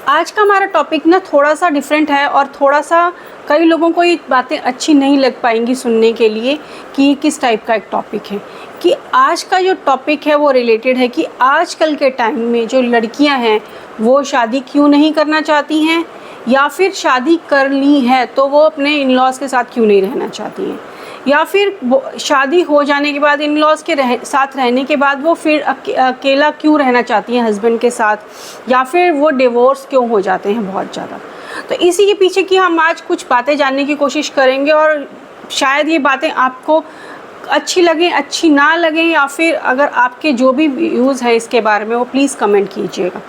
आज का हमारा टॉपिक ना थोड़ा सा डिफरेंट है और थोड़ा सा कई लोगों को ये बातें अच्छी नहीं लग पाएंगी सुनने के लिए कि किस टाइप का एक टॉपिक है। कि आज का जो टॉपिक है वो रिलेटेड है कि आजकल के टाइम में जो लड़कियां हैं वो शादी क्यों नहीं करना चाहती हैं, या फिर शादी कर ली है तो वो अपने इन लॉज के साथ क्यों नहीं रहना चाहती हैं, या फिर शादी हो जाने के बाद इन लॉज के साथ रहने के बाद वो फिर अकेला क्यों रहना चाहती हैं हस्बैंड के साथ, या फिर वो डिवोर्स क्यों हो जाते हैं बहुत ज़्यादा। तो इसी के पीछे की हम आज कुछ बातें जानने की कोशिश करेंगे और शायद ये बातें आपको अच्छी लगें, अच्छी ना लगें, या फिर अगर आपके जो भी व्यूज़ है इसके बारे में वो प्लीज़ कमेंट कीजिएगा।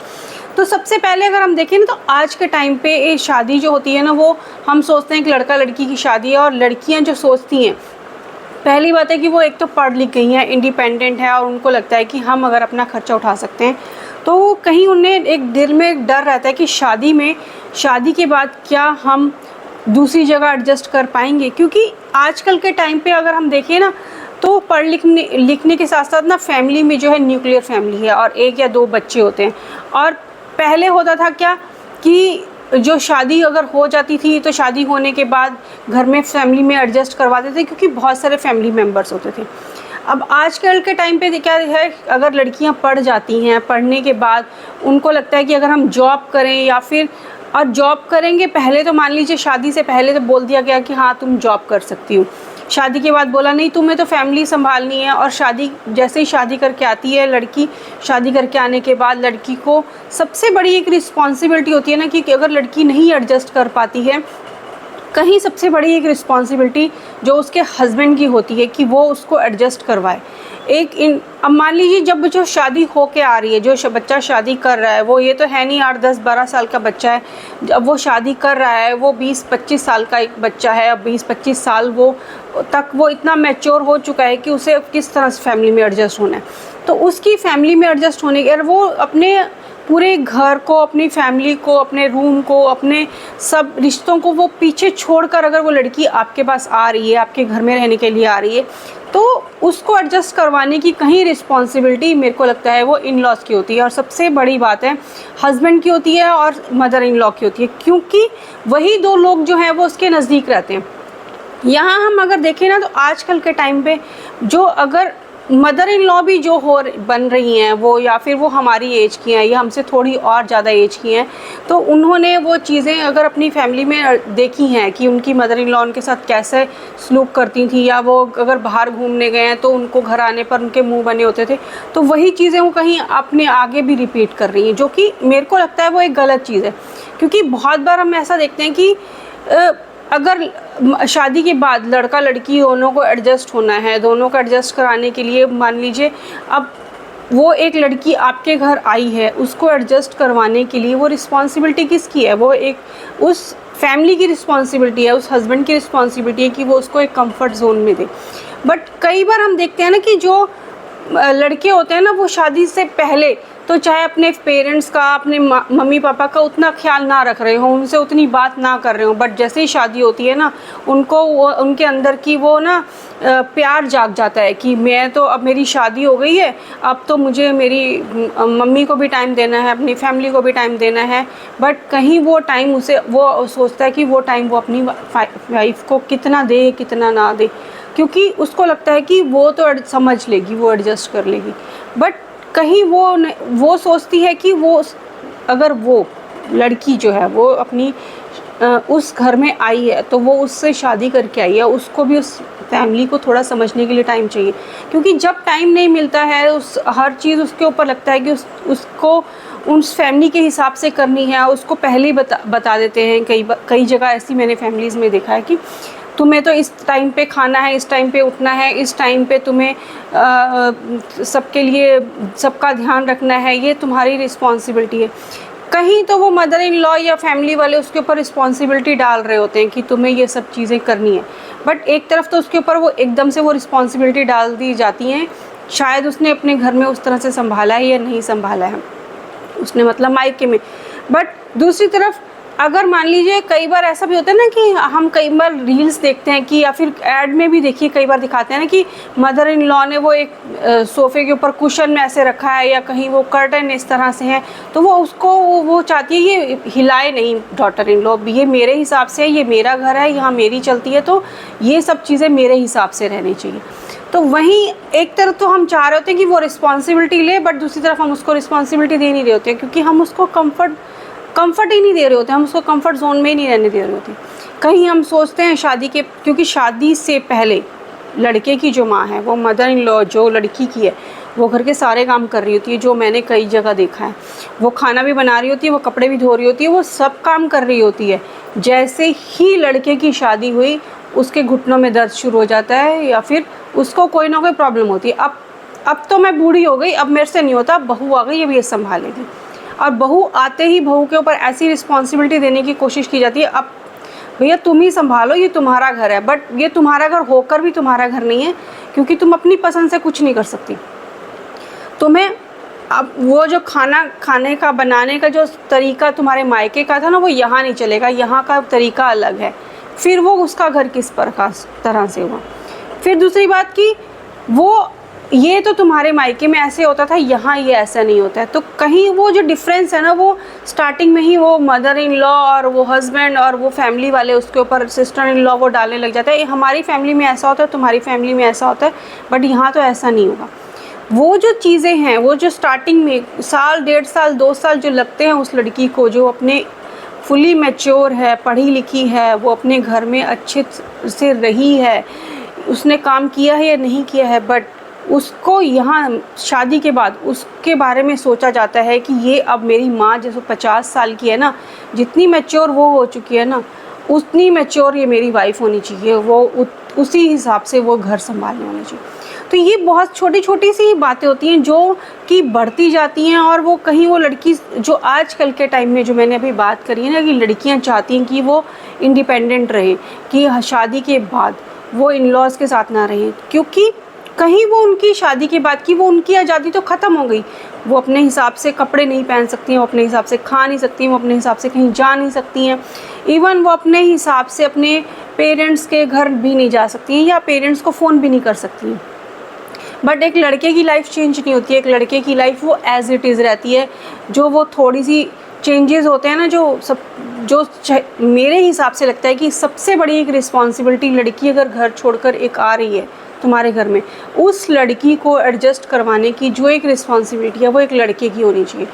तो सबसे पहले अगर हम देखें ना तो आज के टाइम पे ये शादी जो होती है ना वो हम सोचते हैं कि लड़का लड़की की शादी है, और लड़कियां जो सोचती हैं पहली बात है कि वो एक तो पढ़ लिख गई हैं, इंडिपेंडेंट है, और उनको लगता है कि हम अगर अपना खर्चा उठा सकते हैं तो कहीं उन्हें एक दिल में एक डर रहता है कि शादी के बाद क्या हम दूसरी जगह एडजस्ट कर पाएंगे। क्योंकि आजकल के टाइम पे अगर हम देखें ना तो पढ़ लिखने के साथ साथ ना फैमिली में जो है न्यूक्लियर फैमिली है और एक या दो बच्चे होते हैं। और पहले होता था क्या कि जो शादी अगर हो जाती थी तो शादी होने के बाद घर में फैमिली में एडजस्ट करवाते थे क्योंकि बहुत सारे फैमिली मेम्बर्स होते थे। अब आजकल के टाइम पे क्या है, अगर लड़कियां पढ़ जाती हैं, पढ़ने के बाद उनको लगता है कि अगर हम जॉब करें या फिर और जॉब करेंगे, पहले तो मान लीजिए शादी से पहले तो बोल दिया गया कि हाँ तुम जॉब कर सकती हो, शादी के बाद बोला नहीं तुम्हें तो फैमिली संभालनी है। और जैसे ही शादी करके आती है लड़की, शादी करके आने के बाद लड़की को सबसे बड़ी एक रिस्पॉन्सिबिलिटी होती है ना कि अगर लड़की नहीं एडजस्ट कर पाती है कहीं, सबसे बड़ी एक रिस्पॉन्सिबिलिटी जो उसके हस्बैंड की होती है कि वो उसको एडजस्ट करवाए। अब मान लीजिए जब जो शादी होके आ रही है, जो बच्चा शादी कर रहा है, वो ये तो है नहीं 8-10-12 साल का बच्चा है, जब वो शादी कर रहा है वो 20-25 साल का एक बच्चा है। अब 20-25 साल वो इतना मैच्योर हो चुका है कि उसे किस तरह से फैमिली में एडजस्ट होना है। तो उसकी फैमिली में एडजस्ट होने के वो अपने पूरे घर को, अपनी फैमिली को, अपने रूम को, अपने सब रिश्तों को वो पीछे छोड़कर अगर वो लड़की आपके पास आ रही है, आपके घर में रहने के लिए आ रही है, तो उसको एडजस्ट करवाने की कहीं रिस्पॉन्सिबिलिटी मेरे को लगता है वो इन लॉज की होती है। और सबसे बड़ी बात है हस्बैंड की होती है और मदर इन लॉ की होती है, क्योंकि वही दो लोग जो हैं वो उसके नज़दीक रहते हैं। यहाँ हम अगर देखें ना तो आजकल के टाइम पे जो अगर मदर इन लॉ भी जो बन रही हैं वो, या फिर वो हमारी एज की हैं या हमसे थोड़ी और ज़्यादा एज की हैं, तो उन्होंने वो चीज़ें अगर अपनी फैमिली में देखी हैं कि उनकी मदर इन लॉ उनके साथ कैसे सलूक करती थी, या वो अगर बाहर घूमने गए हैं तो उनको घर आने पर उनके मुंह बने होते थे, तो वही चीज़ें वो कहीं अपने आगे भी रिपीट कर रही हैं, जो कि मेरे को लगता है वो एक गलत चीज़ है। क्योंकि बहुत बार हम ऐसा देखते हैं कि अगर शादी के बाद लड़का लड़की दोनों को एडजस्ट होना है, दोनों को एडजस्ट कराने के लिए मान लीजिए अब वो एक लड़की आपके घर आई है, उसको एडजस्ट करवाने के लिए वो रिस्पॉन्सिबिलिटी किसकी है? वो एक उस फैमिली की रिस्पॉन्सिबिलिटी है, उस हस्बैंड की रिस्पॉन्सिबिलिटी है कि वो उसको एक कंफर्ट जोन में दे। बट कई बार हम देखते हैं ना कि जो लड़के होते हैं ना वो शादी से पहले तो चाहे अपने पेरेंट्स का, अपने मम्मी पापा का उतना ख्याल ना रख रहे हो, उनसे उतनी बात ना कर रहे हो, बट जैसे ही शादी होती है ना उनको वो उनके अंदर की वो ना प्यार जाग जाता है कि मैं तो अब मेरी शादी हो गई है, अब तो मुझे मेरी मम्मी को भी टाइम देना है, अपनी फैमिली को भी टाइम देना है। बट कहीं वो टाइम उसे वो सोचता है कि वो टाइम वो अपनी वाइफ को कितना दे कितना ना दे, क्योंकि उसको लगता है कि वो तो समझ लेगी, वो एडजस्ट कर लेगी। बट कहीं वो सोचती है कि वो अगर वो लड़की जो है वो अपनी उस घर में आई है तो वो उससे शादी करके आई है, उसको भी उस फैमिली को थोड़ा समझने के लिए टाइम चाहिए। क्योंकि जब टाइम नहीं मिलता है हर चीज़ उसके ऊपर लगता है कि उसको उस फैमिली के हिसाब से करनी है, उसको पहले ही बता देते हैं। कई जगह ऐसी मैंने फैमिलीज़ में देखा है कि तुम्हें तो इस टाइम पे खाना है, इस टाइम पे उठना है, इस टाइम पे तुम्हें सबके लिए सबका ध्यान रखना है, ये तुम्हारी रिस्पॉन्सिबिलिटी है। कहीं तो वो मदर इन लॉ या फैमिली वाले उसके ऊपर रिस्पॉन्सिबिलिटी डाल रहे होते हैं कि तुम्हें ये सब चीज़ें करनी है, बट एक तरफ तो उसके ऊपर वो एकदम से वो रिस्पॉन्सिबिलिटी डाल दी जाती हैं, शायद उसने अपने घर में उस तरह से संभाला है या नहीं संभाला है उसने, मतलब मायके में। बट दूसरी तरफ अगर मान लीजिए कई बार ऐसा भी होता है ना कि हम कई बार रील्स देखते हैं कि, या फिर ऐड में भी देखिए कई बार दिखाते हैं ना कि मदर इन लॉ ने वो एक सोफ़े के ऊपर कुशन में ऐसे रखा है, या कहीं वो कर्टन इस तरह से है, तो वो उसको वो चाहती है ये हिलाए नहीं डॉटर इन लॉ, ये मेरे हिसाब से है, ये मेरा घर है, यहाँ मेरी चलती है, तो ये सब चीज़ें मेरे हिसाब से रहनी चाहिए। तो वहीं एक तरफ तो हम चाह रहे होते हैं कि वो रिस्पॉन्सिबिलिटी ले, बट दूसरी तरफ हम उसको रिस्पॉन्सिबिलिटी दे नहीं रहे होते हैं, क्योंकि हम उसको कंफर्ट ही नहीं दे रहे होते, हम उसको कंफर्ट जोन में ही नहीं रहने दे रहे होते। कहीं हम सोचते हैं शादी के, क्योंकि शादी से पहले लड़के की जो माँ है, वो मदर इन लॉ जो लड़की की है, वो घर के सारे काम कर रही होती है, जो मैंने कई जगह देखा है। वो खाना भी बना रही होती है, वो कपड़े भी धो रही होती है, वो सब काम कर रही होती है। जैसे ही लड़के की शादी हुई, उसके घुटनों में दर्द शुरू हो जाता है, या फिर उसको कोई ना कोई प्रॉब्लम होती है। अब तो मैं बूढ़ी हो गई, अब मेरे से नहीं होता, बहू आ गई, अब ये संभालेगी। और बहू आते ही बहू के ऊपर ऐसी रिस्पॉन्सिबिलिटी देने की कोशिश की जाती है, अब भैया तुम ही संभालो, ये तुम्हारा घर है। बट ये तुम्हारा घर होकर भी तुम्हारा घर नहीं है, क्योंकि तुम अपनी पसंद से कुछ नहीं कर सकती। तुम्हें अब वो जो खाना खाने का बनाने का जो तरीका तुम्हारे मायके का था ना, वो यहाँ नहीं चलेगा, यहाँ का तरीका अलग है। फिर वो उसका घर किस तरह से हुआ। फिर दूसरी बात कि वो ये तो तुम्हारे मायके में ऐसे होता था, यहाँ ये ऐसा नहीं होता है। तो कहीं वो जो डिफरेंस है ना, वो स्टार्टिंग में ही वो मदर इन लॉ और वो हस्बैंड और वो फैमिली वाले उसके ऊपर सिस्टर इन लॉ वो डालने लग जाता है, हमारी फैमिली में ऐसा होता है, तुम्हारी फैमिली में ऐसा होता है, बट यहाँ तो ऐसा नहीं होगा। वो जो चीज़ें हैं, वो जो स्टार्टिंग में साल 1.5 साल 2 साल जो लगते हैं उस लड़की को, जो अपने फुली मैच्योर है, पढ़ी लिखी है, वो अपने घर में अच्छे से रही है, उसने काम किया है या नहीं किया है, बट उसको यहाँ शादी के बाद उसके बारे में सोचा जाता है कि ये अब मेरी माँ जैसे 50 साल की है ना, जितनी मैच्योर वो हो चुकी है ना, उतनी मैच्योर ये मेरी वाइफ होनी चाहिए, वो उसी हिसाब से वो घर संभालने होनी चाहिए। तो ये बहुत छोटी छोटी सी बातें होती हैं जो कि बढ़ती जाती हैं, और वो कहीं वो लड़की जो आजकल के टाइम में जो मैंने अभी बात करी है ना, कि लड़कियां चाहती हैं कि वो इंडिपेंडेंट रहें, कि शादी के बाद वो इन लॉज के साथ ना रहें, क्योंकि कहीं वो उनकी शादी के बाद की वो उनकी आज़ादी तो ख़त्म हो गई। वो अपने हिसाब से कपड़े नहीं पहन सकती हैं, वो अपने हिसाब से खा नहीं सकती हैं, वो अपने हिसाब से कहीं जा नहीं सकती हैं, इवन वो अपने हिसाब से अपने पेरेंट्स के घर भी नहीं जा सकती हैं, या पेरेंट्स को फ़ोन भी नहीं कर सकती हैं। बट एक लड़के की लाइफ चेंज नहीं होती है, एक लड़के की लाइफ वो एज़ इट इज़ रहती है। जो वो थोड़ी सी चेंजेस होते हैं ना, जो मेरे हिसाब से लगता है कि सबसे बड़ी एक रिस्पॉन्सिबिलिटी, लड़की अगर घर छोड़कर एक आ रही है तुम्हारे घर में, उस लड़की को एडजस्ट करवाने की जो एक रिस्पॉन्सिबिलिटी है, वो एक लड़के की होनी चाहिए।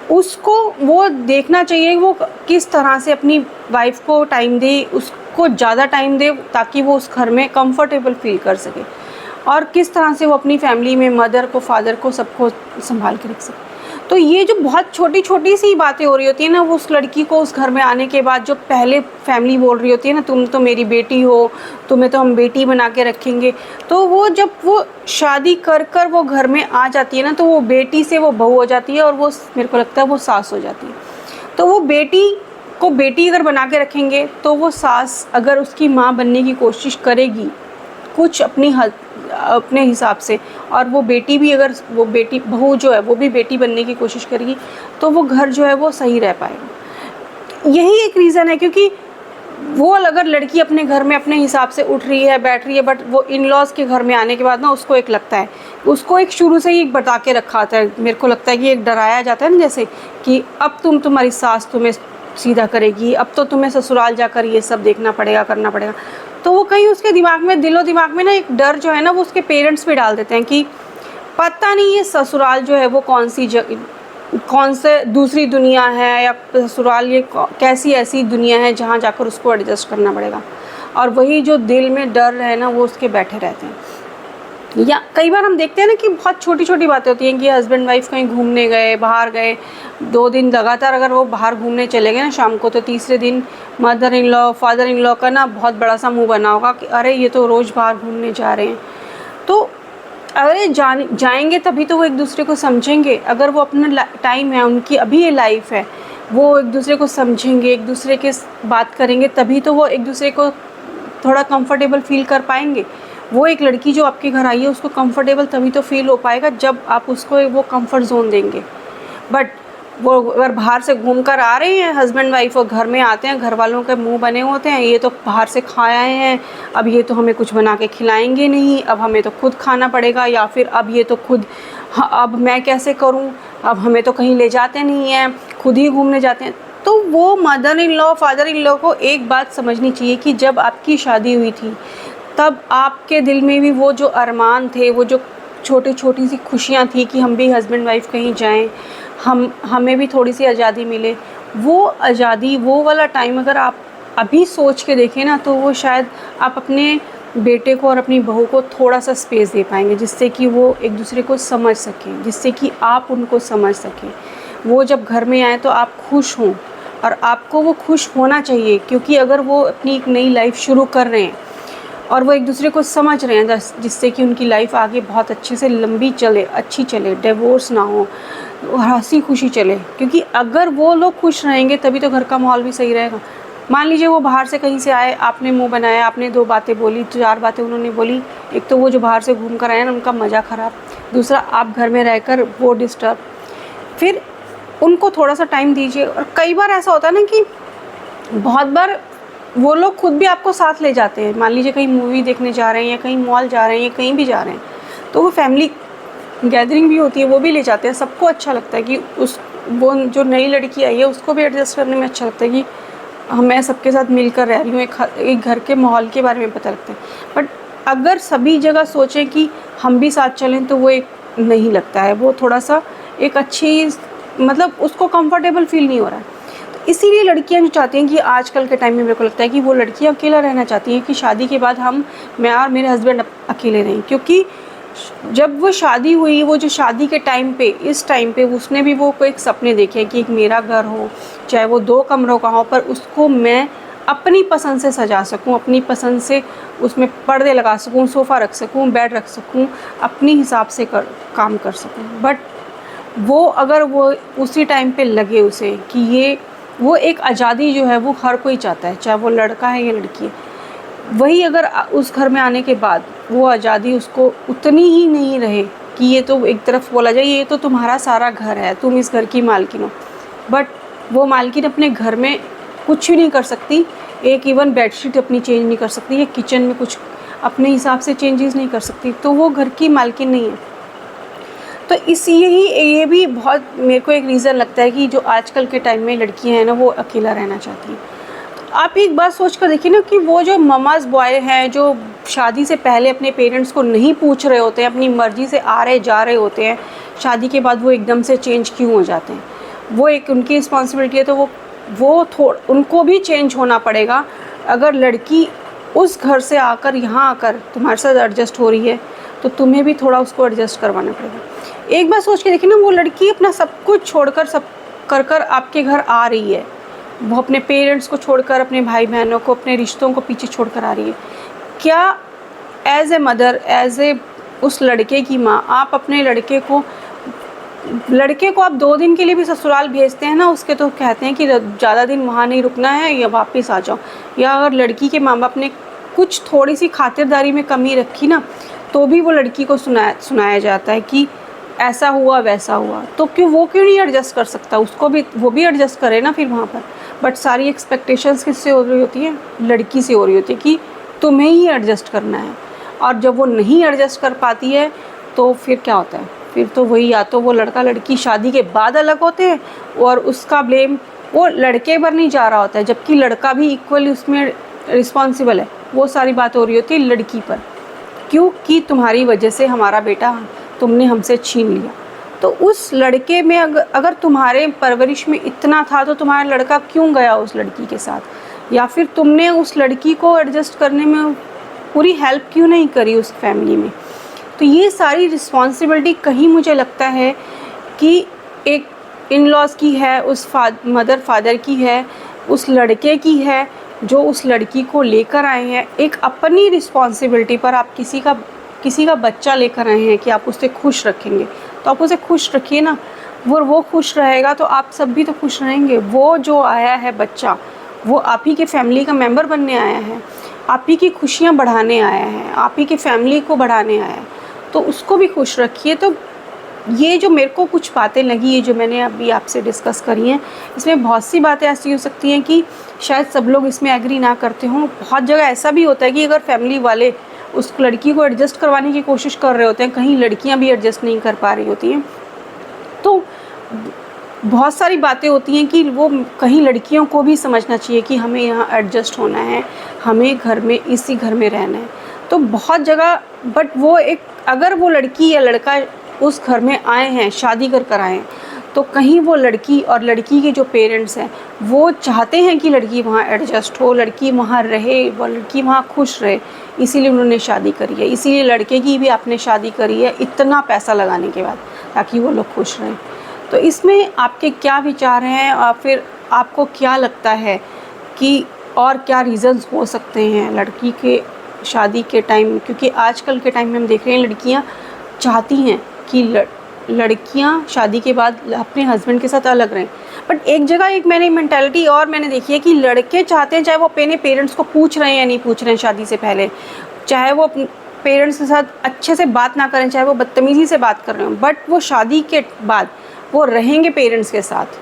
उसको वो देखना चाहिए वो किस तरह से अपनी वाइफ को टाइम दे, उसको ज़्यादा टाइम दे, ताकि वो उस घर में कंफर्टेबल फील कर सके, और किस तरह से वो अपनी फैमिली में मदर को, फादर को, सबको संभाल के रख सके। तो ये जो बहुत छोटी छोटी सी बातें हो रही होती है ना, वो उस लड़की को उस घर में आने के बाद जो पहले फैमिली बोल रही होती है ना, तुम तो मेरी बेटी हो, तुम्हें तो हम बेटी बना के रखेंगे, तो वो जब वो शादी कर कर वो घर में आ जाती है ना, तो वो बेटी से वो बहू हो जाती है, और वो मेरे को लगता है वो सास हो जाती है। तो वो बेटी को बेटी अगर बना के रखेंगे, तो वो सास अगर उसकी माँ बनने की कोशिश करेगी कुछ अपने हिसाब से, और वो बेटी भी अगर वो बेटी बहू जो है वो भी बेटी बनने की कोशिश करेगी, तो वो घर जो है वो सही रह पाएगा। यही एक रीज़न है, क्योंकि वो अगर लड़की अपने घर में अपने हिसाब से उठ रही है, बैठ रही है, बट वो इन लॉज के घर में आने के बाद ना उसको एक लगता है, उसको एक शुरू से ही बता के रखा होता है, मेरे को लगता है कि एक डराया जाता है ना, जैसे कि अब तुम्हारी सास तुम्हें सीधा करेगी, अब तो तुम्हें ससुराल जाकर ये सब देखना पड़ेगा, करना पड़ेगा। तो वो कहीं उसके दिमाग में, दिलो दिमाग में ना एक डर जो है ना, वो उसके पेरेंट्स भी डाल देते हैं कि पता नहीं ये ससुराल जो है वो कौन से दूसरी दुनिया है, या ससुराल ये कैसी ऐसी दुनिया है जहाँ जाकर उसको एडजस्ट करना पड़ेगा। और वही जो दिल में डर है ना, वो उसके बैठे रहते हैं। या कई बार हम देखते हैं ना कि बहुत छोटी छोटी बातें होती हैं कि हस्बैंड वाइफ कहीं घूमने गए, बाहर गए, 2 दिन लगातार अगर वो बाहर घूमने चले गए ना शाम को, तो तीसरे दिन mother in law, father in law का ना बहुत बड़ा सा मुंह बना होगा कि अरे ये तो रोज़ बाहर घूमने जा रहे हैं। तो अरे जाएंगे तभी तो वो एक दूसरे को समझेंगे। अगर वो अपना टाइम है, उनकी अभी ये लाइफ है, वो एक दूसरे को समझेंगे, एक दूसरे के बात करेंगे, तभी तो वो एक दूसरे को थोड़ा कंफर्टेबल फील कर पाएंगे। वो एक लड़की जो आपके घर आई है, उसको कंफर्टेबल तभी तो फील हो पाएगा जब आप उसको वो कंफर्ट जोन देंगे। बट वो अगर बाहर से घूम कर आ रहे हैं हस्बैंड वाइफ और घर में आते हैं, घर वालों के मुंह बने होते हैं, ये तो बाहर से खा आए हैं, अब ये तो हमें कुछ बना के खिलाएंगे नहीं, अब हमें तो खुद खाना पड़ेगा, या फिर अब ये तो खुद, हाँ, अब मैं कैसे करूं, अब हमें तो कहीं ले जाते नहीं हैं, खुद ही घूमने जाते हैं। तो वो mother in law father in law को एक बात समझनी चाहिए कि जब आपकी शादी हुई थी तब आपके दिल में भी वो जो अरमान थे, वो जो छोटी छोटी सी खुशियाँ थी कि हम भी हस्बैंड वाइफ कहीं जाएं, हमें भी थोड़ी सी आज़ादी मिले, वो आज़ादी, वो वाला टाइम अगर आप अभी सोच के देखें ना, तो वो शायद आप अपने बेटे को और अपनी बहू को थोड़ा सा स्पेस दे पाएंगे, जिससे कि वो एक दूसरे को समझ सकें, जिससे कि आप उनको समझ सकें। वो जब घर में आए तो आप खुश हों, और आपको वो खुश होना चाहिए, क्योंकि अगर वो अपनी एक नई लाइफ शुरू कर रहे हैं और वो एक दूसरे को समझ रहे हैं, जिससे कि उनकी लाइफ आगे बहुत अच्छे से लंबी चले, अच्छी चले, डिवोर्स ना हो, हंसी खुशी चले। क्योंकि अगर वो लोग खुश रहेंगे तभी तो घर का माहौल भी सही रहेगा। मान लीजिए वो बाहर से कहीं से आए, आपने मुंह बनाया, आपने 2 बातें बोली, 4 बातें उन्होंने बोली, एक तो वो जो बाहर से घूम कर आए ना, उनका मज़ा ख़राब, दूसरा आप घर में रहकर वो डिस्टर्ब। फिर उनको थोड़ा सा टाइम दीजिए। और कई बार ऐसा होता है ना कि बहुत बार वो लोग खुद भी आपको साथ ले जाते हैं। मान लीजिए कहीं मूवी देखने जा रहे हैं, या कहीं मॉल जा रहे हैं, या कहीं भी जा रहे हैं, तो वो फैमिली गैदरिंग भी होती है, वो भी ले जाते हैं। सबको अच्छा लगता है कि वो जो नई लड़की आई है उसको भी एडजस्ट करने में अच्छा लगता है कि मैं सबके साथ मिलकर रह रही हूँ, एक घर के माहौल के बारे में पता लगता है। बट अगर सभी जगह सोचें कि हम भी साथ चलें, तो वो एक नहीं लगता है, वो थोड़ा सा एक अच्छी, मतलब उसको कंफर्टेबल फील नहीं हो रहा है। तो इसीलिए लड़कियां जो चाहती हैं कि आजकल के टाइम में मेरे को लगता है कि वो लड़कियां अकेला रहना चाहती हैं कि शादी के बाद मैं और मेरे हस्बैंड अकेले रहें। क्योंकि जब वो शादी हुई, वो जो शादी के टाइम पे, इस टाइम पे उसने भी वो कोई एक सपने देखे कि एक मेरा घर हो, चाहे वो 2 कमरों का हो, पर उसको मैं अपनी पसंद से सजा सकूं, अपनी पसंद से उसमें पर्दे लगा सकूं, सोफ़ा रख सकूं, बेड रख सकूं, अपनी हिसाब से काम कर सकूं। बट वो अगर वो उसी टाइम पे लगे उसे कि वो एक आज़ादी जो है वो हर कोई चाहता है, चाहे वो लड़का है या लड़की है, वही अगर उस घर में आने के बाद वो आज़ादी उसको उतनी ही नहीं रहे कि ये तो एक तरफ बोला जाए ये तो तुम्हारा सारा घर है, तुम इस घर की मालकिन हो, बट वो मालकिन अपने घर में कुछ भी नहीं कर सकती, एक इवन बेडशीट अपनी चेंज नहीं कर सकती, या किचन में कुछ अपने हिसाब से चेंजेस नहीं कर सकती, तो वो घर की मालकिन नहीं है। तो ये भी बहुत मेरे को एक रीज़न लगता है कि जो आजकल के टाइम में लड़कियां हैं ना, वो अकेला रहना चाहती हैं। तो आप एक बात सोच कर देखिए ना कि वो जो ममाज़ बॉय हैं, जो शादी से पहले अपने पेरेंट्स को नहीं पूछ रहे होते हैं, अपनी मर्ज़ी से आ रहे जा रहे होते हैं, शादी के बाद वो एकदम से चेंज क्यों हो जाते हैं? वो एक उनकी रिस्पॉन्सिबिलिटी है, तो उनको भी चेंज होना पड़ेगा। अगर लड़की उस घर से आकर यहाँ आकर तुम्हारे साथ एडजस्ट हो रही है, तो तुम्हें भी थोड़ा उसको एडजस्ट करवाना पड़ेगा। एक बार सोच के देखिए ना, वो लड़की अपना सब कुछ छोड़कर, सब कर आपके घर आ रही है, वो अपने पेरेंट्स को छोड़कर, अपने भाई बहनों को, अपने रिश्तों को पीछे छोड़कर आ रही है। क्या as a mother, as a उस लड़के की माँ, आप अपने लड़के को आप 2 दिन के लिए भी ससुराल भेजते हैं ना, उसके तो कहते हैं कि ज़्यादा दिन वहाँ नहीं रुकना है या वापस आ जाओ। या अगर लड़की के माँ बाप ने कुछ थोड़ी सी खातिरदारी में कमी रखी ना, तो भी वो लड़की को सुनाया जाता है कि ऐसा हुआ वैसा हुआ। तो वो क्यों नहीं एडजस्ट कर सकता? वो भी एडजस्ट करे ना फिर वहाँ पर। बट सारी एक्सपेक्टेशंस किससे हो रही होती है? लड़की से हो रही होती है कि तुम्हें ही एडजस्ट करना है। और जब वो नहीं एडजस्ट कर पाती है तो फिर क्या होता है? फिर तो वही, या तो वो लड़का लड़की शादी के बाद अलग होते हैं और उसका ब्लेम वो लड़के पर नहीं जा रहा होता है, जबकि लड़का भी इक्वली उसमें रिस्पॉन्सिबल है। वो सारी बात हो रही होती है लड़की पर, क्योंकि तुम्हारी वजह से हमारा बेटा तुमने हमसे छीन लिया। तो उस लड़के में अगर तुम्हारे परवरिश में इतना था, तो तुम्हारा लड़का क्यों गया उस लड़की के साथ? या फिर तुमने उस लड़की को एडजस्ट करने में पूरी हेल्प क्यों नहीं करी उस फैमिली में? तो ये सारी रिस्पॉन्सिबिलिटी कहीं मुझे लगता है कि एक इन लॉज की है, उस मदर फादर की है, उस लड़के की है जो उस लड़की को लेकर आए हैं। एक अपनी रिस्पॉन्सिबिलिटी पर आप किसी का बच्चा लेकर आए हैं कि आप उसे खुश रखेंगे, तो आप उसे खुश रखिए ना। वो खुश रहेगा तो आप सब भी तो खुश रहेंगे। वो जो आया है बच्चा, वो आप ही के फैमिली का मेंबर बनने आया है, आप ही की खुशियाँ बढ़ाने आया है, आप ही की फैमिली को बढ़ाने आया है, तो उसको भी खुश रखिए। तो ये जो मेरे को कुछ बातें लगी, ये जो मैंने अभी आपसे डिस्कस करी हैं, इसमें बहुत सी बातें ऐसी हो सकती हैं कि शायद सब लोग इसमें एग्री ना करते हों। बहुत जगह ऐसा भी होता है कि अगर फैमिली वाले उस लड़की को एडजस्ट करवाने की कोशिश कर रहे होते हैं, कहीं लड़कियां भी एडजस्ट नहीं कर पा रही होती हैं, तो बहुत सारी बातें होती हैं कि वो कहीं लड़कियों को भी समझना चाहिए कि हमें यहाँ एडजस्ट होना है, हमें घर में इसी घर में रहना है। तो बहुत जगह, बट वो एक, अगर वो लड़की या लड़का उस घर में आए हैं, शादी कर आए हैं, तो कहीं वो लड़की और लड़की के जो पेरेंट्स हैं वो चाहते हैं कि लड़की वहाँ एडजस्ट हो, लड़की वहाँ रहे, वो लड़की वहाँ खुश रहे, इसीलिए उन्होंने शादी करी है। इसीलिए लड़के की भी आपने शादी करी है इतना पैसा लगाने के बाद, ताकि वो लोग खुश रहें। तो इसमें आपके क्या विचार हैं, और फिर आपको क्या लगता है कि और क्या रीज़न्स हो सकते हैं लड़की के शादी के टाइम? क्योंकि आजकल के टाइम में हम देख रहे हैं लड़कियां चाहती हैं कि लड़कियां शादी के बाद अपने हस्बैंड के साथ अलग रहें, बट एक जगह एक मैंने मेंटालिटी और मैंने देखी है कि लड़के चाहते हैं, चाहे वो अपने पेरेंट्स को पूछ रहे हैं या नहीं पूछ रहे हैं शादी से पहले, चाहे वो पेरेंट्स के साथ अच्छे से बात ना करें, चाहे वो बदतमीज़ी से बात कर रहे हो, बट वो शादी के बाद वो रहेंगे पेरेंट्स के साथ।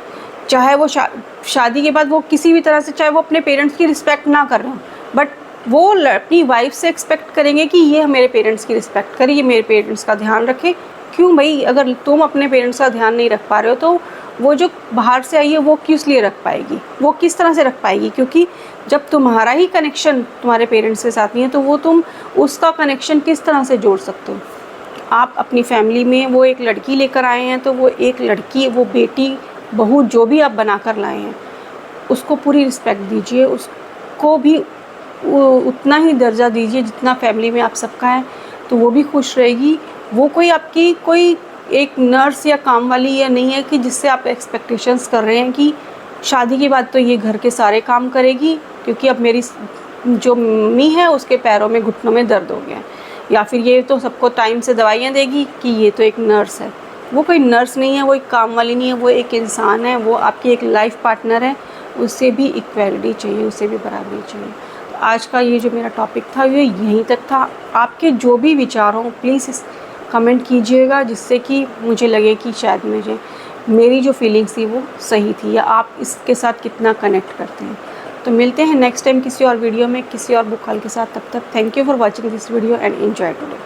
चाहे वो शादी के बाद वो किसी भी तरह से, चाहे वो अपने पेरेंट्स की रिस्पेक्ट ना कर रहे हो, बट वो अपनी वाइफ से एक्सपेक्ट करेंगे कि ये मेरे पेरेंट्स की रिस्पेक्ट करे, ये मेरे पेरेंट्स का ध्यान रखे। क्यों भाई, अगर तुम अपने पेरेंट्स का ध्यान नहीं रख पा रहे हो तो वो जो बाहर से आई है वो किस लिए रख पाएगी, वो किस तरह से रख पाएगी? क्योंकि जब तुम्हारा ही कनेक्शन तुम्हारे पेरेंट्स के साथ नहीं है तो वो तुम उसका कनेक्शन किस तरह से जोड़ सकते हो? आप अपनी फैमिली में वो एक लड़की लेकर आए हैं, तो वो एक लड़की, वो बेटी, बहू, जो भी आप बना कर लाए हैं, उसको पूरी रिस्पेक्ट दीजिए, उसको भी उतना ही दर्जा दीजिए जितना फैमिली में आप सबका है, तो वो भी खुश रहेगी। वो कोई आपकी कोई एक नर्स या काम वाली या नहीं है कि जिससे आप एक्सपेक्टेशंस कर रहे हैं कि शादी के बाद तो ये घर के सारे काम करेगी, क्योंकि अब मेरी जो मम्मी है उसके पैरों में, घुटनों में दर्द हो गया है, या फिर ये तो सबको टाइम से दवाइयाँ देगी, कि ये तो एक नर्स है। वो कोई नर्स नहीं है, वो एक काम वाली नहीं है, वो एक इंसान है, वो आपकी एक लाइफ पार्टनर है, उससे भी इक्वलिटी चाहिए, उसे भी बराबरी चाहिए। तो आज का ये जो मेरा टॉपिक था ये यहीं तक था। आपके जो भी विचार हों प्लीज़ कमेंट कीजिएगा, जिससे कि मुझे लगे कि शायद मेरी जो फीलिंग्स थी वो सही थी, या आप इसके साथ कितना कनेक्ट करते हैं। तो मिलते हैं नेक्स्ट टाइम किसी और वीडियो में, किसी और बुक हॉल के साथ। तब तक thank you for watching this video and enjoy today.